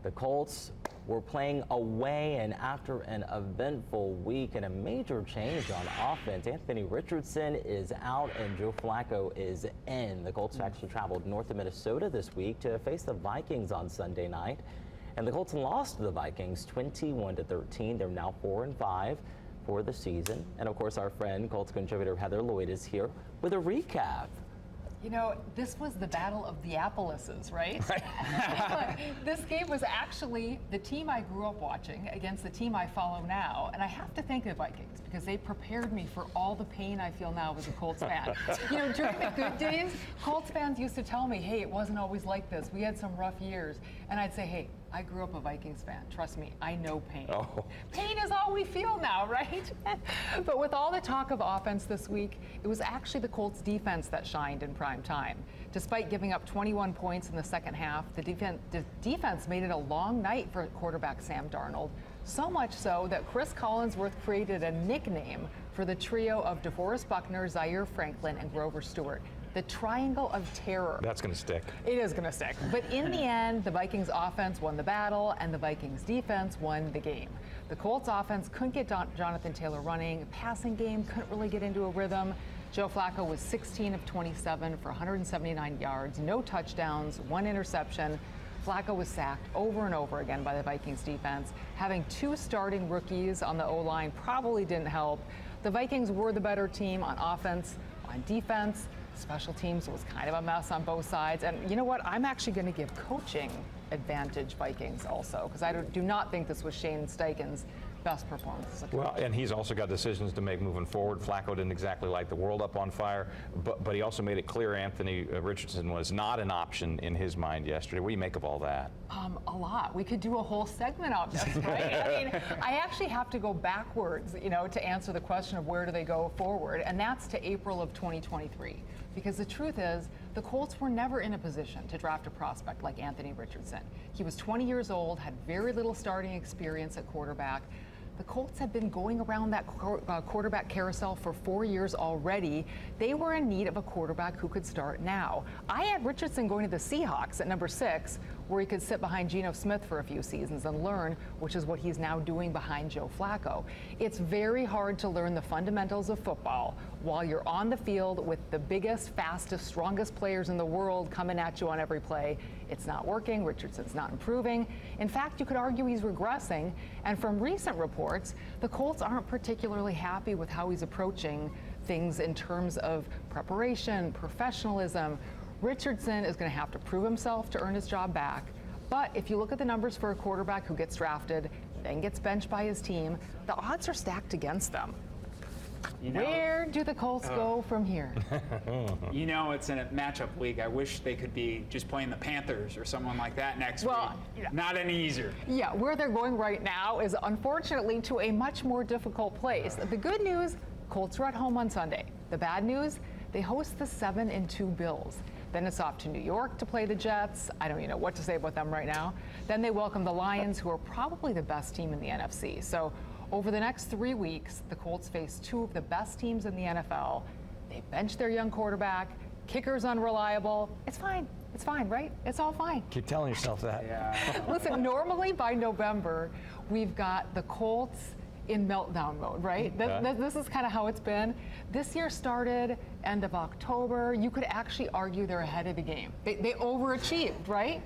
The Colts were playing away, and after an eventful week and a major change on offense, Anthony Richardson is out and Joe Flacco is in. The Colts actually traveled north of Minnesota this week to face the Vikings on Sunday night, and the Colts lost to the Vikings 21-13. They're now 4-5 for the season. And of course, our friend Colts Contributor Heather Lloyd is here with a recap. You know, this was the battle of the Appleses, right? This game was actually the team I grew up watching against the team I follow now. And I have to thank the Vikings because they prepared me for all the pain I feel now as a Colts fan. You know, during the good days, Colts fans used to tell me, hey, it wasn't always like this. We had some rough years. And I'd say, hey, I grew up a Vikings fan. Trust me, I know pain. Oh. Pain is all we feel now, right? But with all the talk of offense this week, it was actually the Colts defense that shined in prime time. Despite giving up 21 points in the second half, the defense made it a long night for quarterback Sam Darnold. So much so that Chris Collinsworth created a nickname for the trio of DeForest Buckner, Zaire Franklin, and Grover Stewart. The Triangle of Terror. That's going to stick. It is going to stick. But in the end, the Vikings offense won the battle and the Vikings defense won the game. The Colts offense couldn't get Jonathan Taylor running. Passing game couldn't really get into a rhythm. Joe Flacco was 16 of 27 for 179 yards, no touchdowns, 1 interception. Flacco was sacked over and over again by the Vikings defense. Having 2 starting rookies on the O-line probably didn't help. The Vikings were the better team on offense, on defense. Special teams was kind of a mess on both sides. And you know what? I'm actually going to give coaching advantage Vikings also, because I do not think this was Shane Steichen's best performance as a coach. Well, and he's also got decisions to make moving forward. Flacco didn't exactly light the world up on fire, but he also made it clear Anthony Richardson was not an option in his mind yesterday. What do you make of all that? A lot. We could do a whole segment on this, right? I mean, I actually have to go backwards, you know, to answer the question of where do they go forward, and that's to April of 2023. Because the truth is, the Colts were never in a position to draft a prospect like Anthony Richardson. He was 20 years old, had very little starting experience at quarterback. The Colts had been going around that quarterback carousel for 4 years already. They were in need of a quarterback who could start now. I had Richardson going to the Seahawks at number 6, where he could sit behind Geno Smith for a few seasons and learn, which is what he's now doing behind Joe Flacco. It's very hard to learn the fundamentals of football while you're on the field with the biggest, fastest, strongest players in the world coming at you on every play. It's not working. Richardson's not improving. In fact, you could argue he's regressing. And from recent reports, the Colts aren't particularly happy with how he's approaching things in terms of preparation, professionalism. Richardson is going to have to prove himself to earn his job back. But if you look at the numbers for a quarterback who gets drafted, then gets benched by his team, the odds are stacked against them. You know, where do the Colts go from here? You know, it's in a matchup week. I wish they could be just playing the Panthers or someone like that next week. Yeah. Not any easier. Yeah, where they're going right now is unfortunately to a much more difficult place. The good news, Colts are at home on Sunday. The bad news, they host the 7-2 Bills. Then it's off to New York to play the Jets. I don't even know what to say about them right now. Then they welcome the Lions, who are probably the best team in the NFC. So over the next 3 weeks, the Colts face 2 of the best teams in the NFL. They bench their young quarterback. Kicker's unreliable. It's fine. It's fine, right? It's all fine. Keep telling yourself that. Yeah. Listen, normally by November, we've got the Colts in meltdown mode, right? Okay. This is kind of how it's been. This year started end of October. You could actually argue they're ahead of the game. They overachieved, right?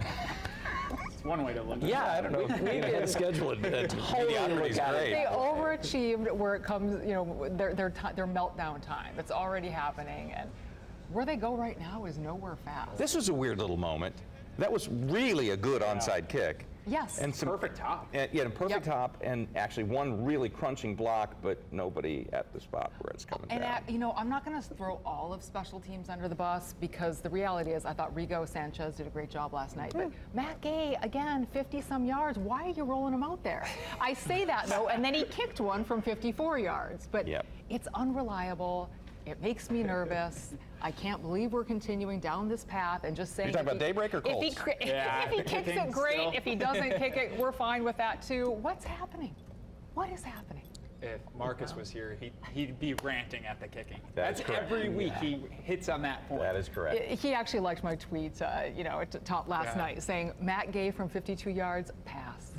It's one way to look at it. Yeah, I don't know. We can schedule it. Totally look at it. They overachieved where it comes, you know, their meltdown time. It's already happening, and where they go right now is nowhere fast. This was a weird little moment. That was really a good onside kick. Yes. And some Perfect top. Yeah, a perfect top, and actually one really crunching block, but nobody at the spot where it's coming down. You know, I'm not going to throw all of special teams under the bus, because the reality is I thought Rigo Sanchez did a great job last night. But Matt Gay, again, 50-some yards. Why are you rolling him out there? I say that, though, and then he kicked one from 54 yards. But it's unreliable. It makes me nervous. I can't believe we're continuing down this path and just saying. You're talking about Daybreak or Colts? If he kicks it, great. If he doesn't kick it, we're fine with that too. What's happening? What is happening? if Marcus was here, he'd be ranting at the kicking. That's correct. every week he hits on that point. That is correct. He actually liked my tweet, at top last night, saying Matt Gay from 52 yards, pass.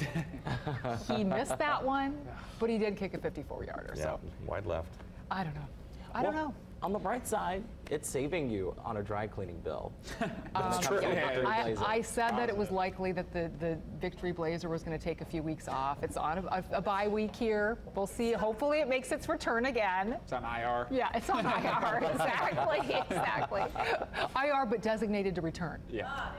He missed that one, but he did kick a 54-yarder. Yeah, So wide left. I don't know. I don't know. On the bright side, it's saving you on a dry cleaning bill. That's true. I said that it was likely that the Victory Blazer was going to take a few weeks off. It's on a bye week here. We'll see. Hopefully it makes its return again. It's on IR. Yeah, it's on IR. Exactly. IR, but designated to return. Yeah.